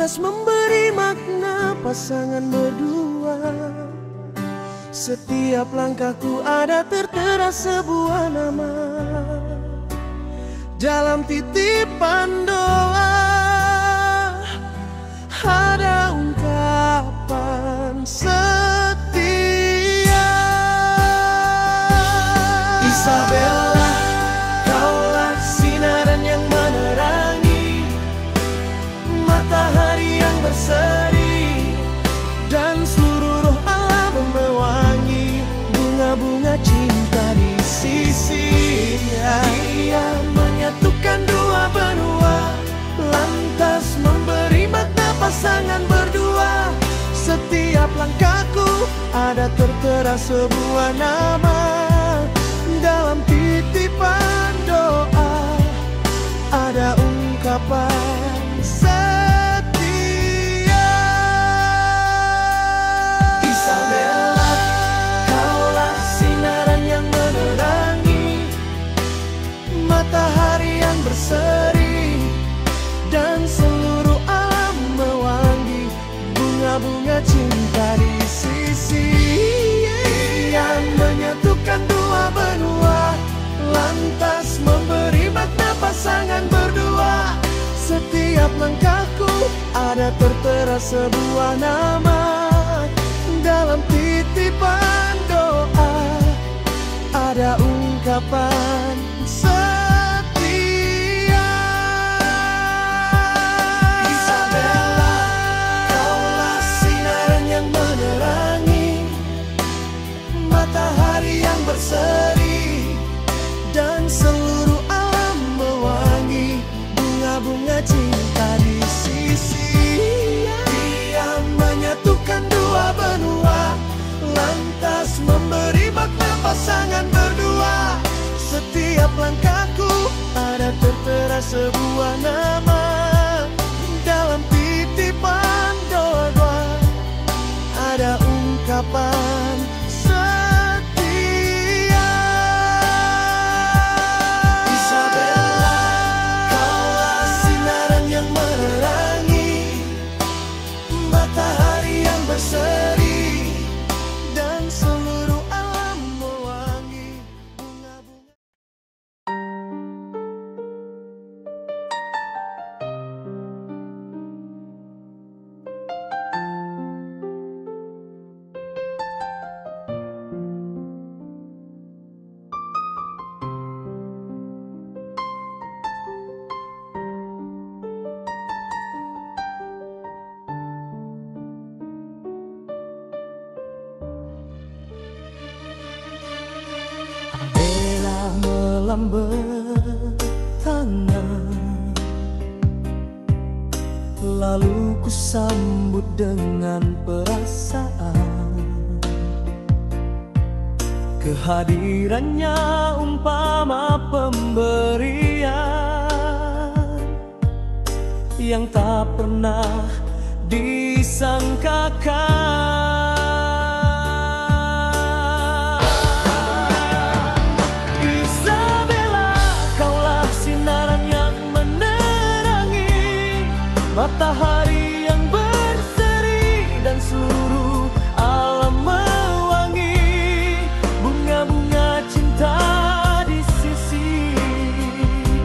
lantas memberi makna pasangan berdua. Setiap langkahku ada tertera sebuah nama dalam titipan doa. Ada ungkapan setia. Isabella, kaulah sinaran yang menerangi, matahari yang berseri, dan seluruh roh alam mewangi bunga-bunga cinta di sisi. Dia menyatukan dua benua, lantas memberi makna pasangan berdua. Setiap langkahku ada tertera sebuah nama dalam titipan doa. Ada ungkapan setia. Isabella, kaulah sinaran yang menerangi, matahari yang berseri, dan seluruh alam mewangi bunga-bunga cinta di sisi. Yang menyatukan dua benua, lantas memberi makna pasangan berdua. Setiap langkahku ada tertera sebuah nama dalam titipan doa. Ada ungkapan setia. Isabella, kaulah sinaran yang menerangi, matahari yang berseri, dan seluruh alam mewangi bunga-bunga cinta di sisi. Dia menyatukan dua benua, lantas memberi makna pasangan berdua. Setiap langkahku ada tertera sebuah nama dalam titipan doa. Ada ungkapan setia. Isabella, kaulah sinaran yang menerangi, matahari yang berseri, dan seluruh alam mewangi bunga-bunga. Bella melambai tangan, lalu ku sambut dengan perasaan. Kehadirannya umpama pemberian yang tak pernah disangkakan. Matahari yang berseri, dan seluruh alam mewangi bunga-bunga cinta di sisi.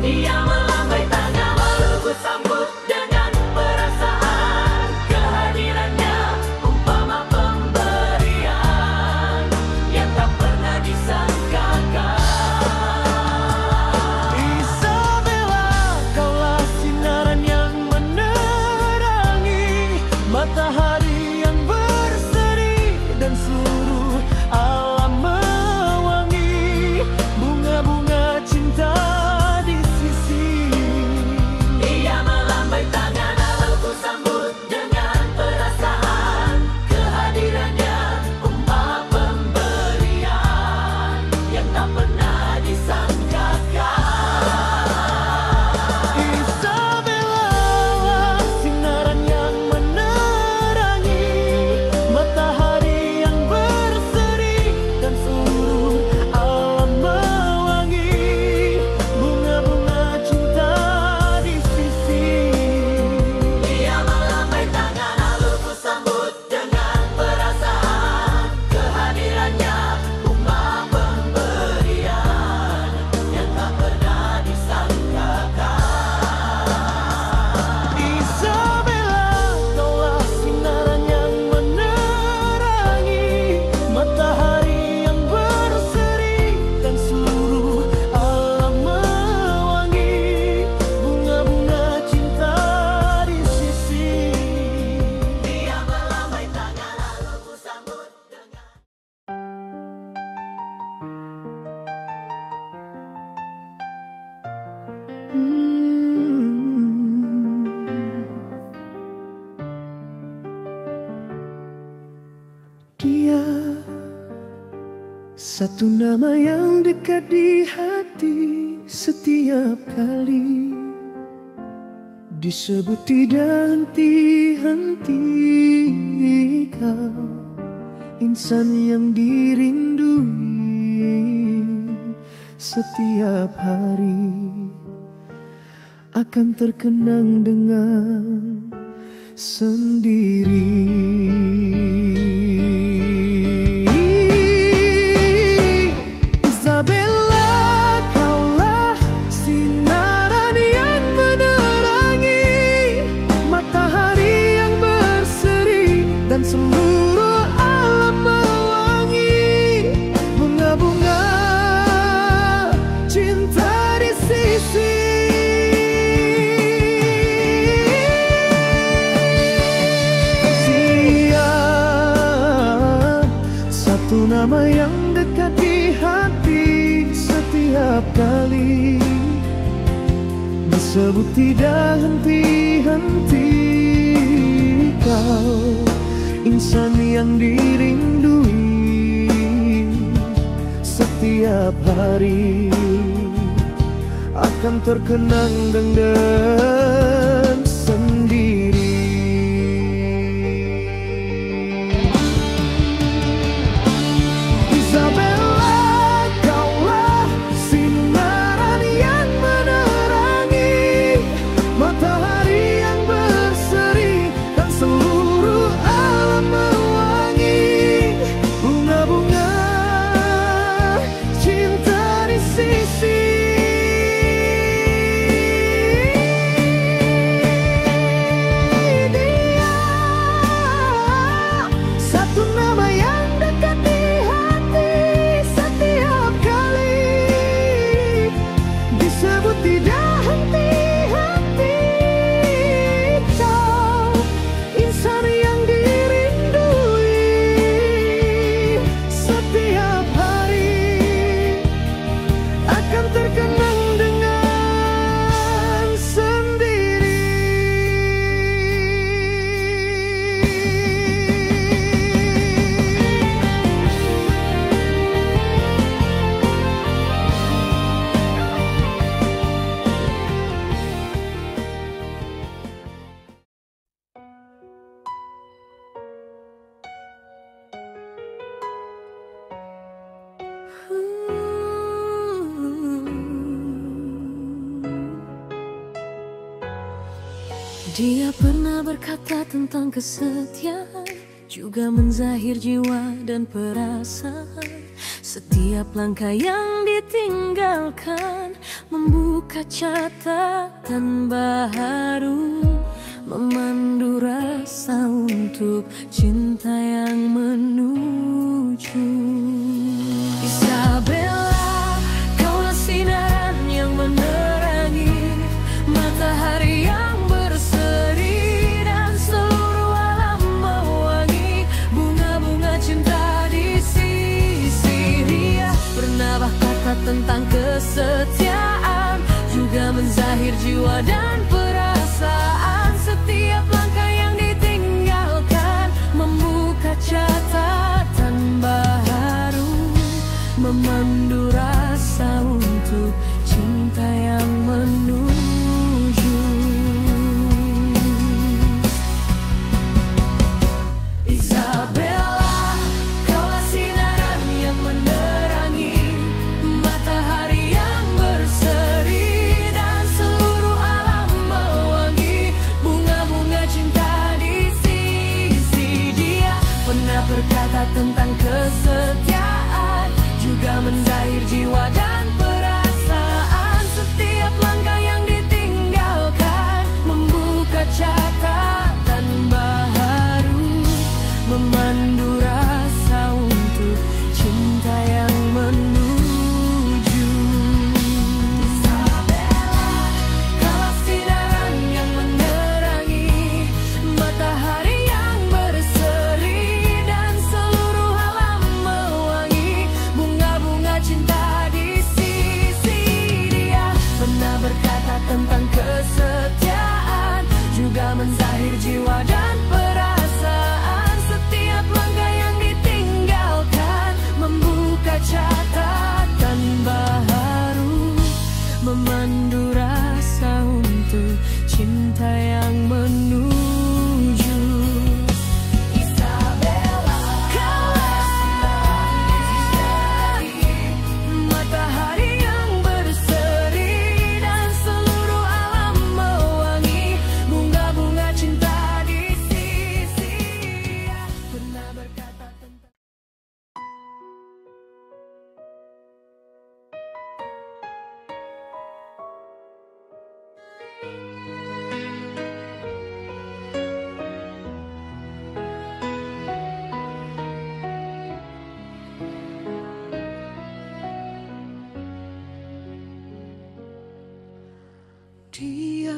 Dia melambai tangan, lalu ku sambut dengan perasaan. Kehadirannya umpama pemberian yang tak pernah disangkakan. Isabella, kaulah sinaran yang menerangi, Dia satu nama yang dekat di hati. Setiap kali disebut tidak henti-henti, kau insan yang dirindui. Setiap hari akan terkenang dengan sendiri. Isabella, kaulah sinaran yang menerangi matahari yang berseri dan seluruh alam mewangi. Bunga-bunga cinta di sisi. Satu nama yang dekat di hati. Setiap kali disebut tidak henti-henti, kau insan yang dirindui. Setiap hari akan terkenang dengan sendiri. Isabella, kaulah sinaran yang menerangi matahari yang berseri dan seluruh alam mewangi. Bunga-bunga cinta di sisi. Dia satu nama yang dekat di hati. Setiap kali disebut tidak henti-henti, kau insan yang dirindui. Setiap hari akan terkenang dengan sendiri. Dia pernah berkata tentang kesetiaan, juga menzahir jiwa dan perasaan. Setiap langkah yang ditinggalkan membuka catatan baru, memandu rasa untuk cinta yang menuju. Isabella, kaulah sinaran yang menerangi matahari yang berseri dan seluruh alam mewangi. Bunga-bunga cinta di sisi. Dia pernah berkata tentang kesetiaan, juga menzahir jiwa dan perasaan. Setiap langkah yang ditinggalkan membuka catatan baru, memandu rasa untuk cinta yang menuju. Isabella, kaulah sinaran yang menerangi matahari yang berseri dan seluruh alam Dia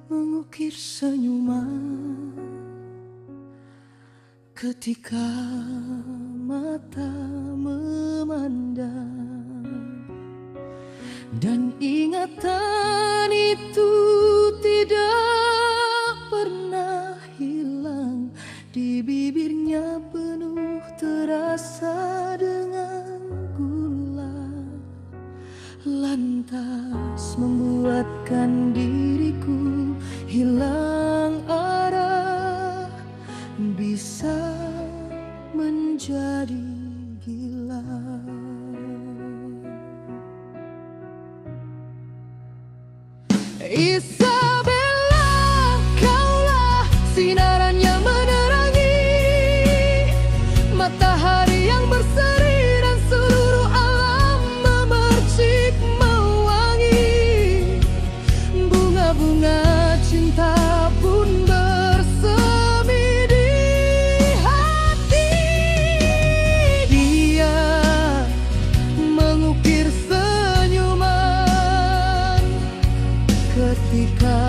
mengukir senyuman ketika mata memandang, dan ingatan itu tidak pernah hilang. Di bibirnya penuh terasa dengan gula, lantas membuatkan diriku hilang arah, bisa menjadi gila. Isabella, kaulah sinaran yang menerangi matahari yang berseri, dan seluruh alam memercik mewangi. Bunga-bunga cinta pun bersemi di hati. Dia mengukir senyuman ketika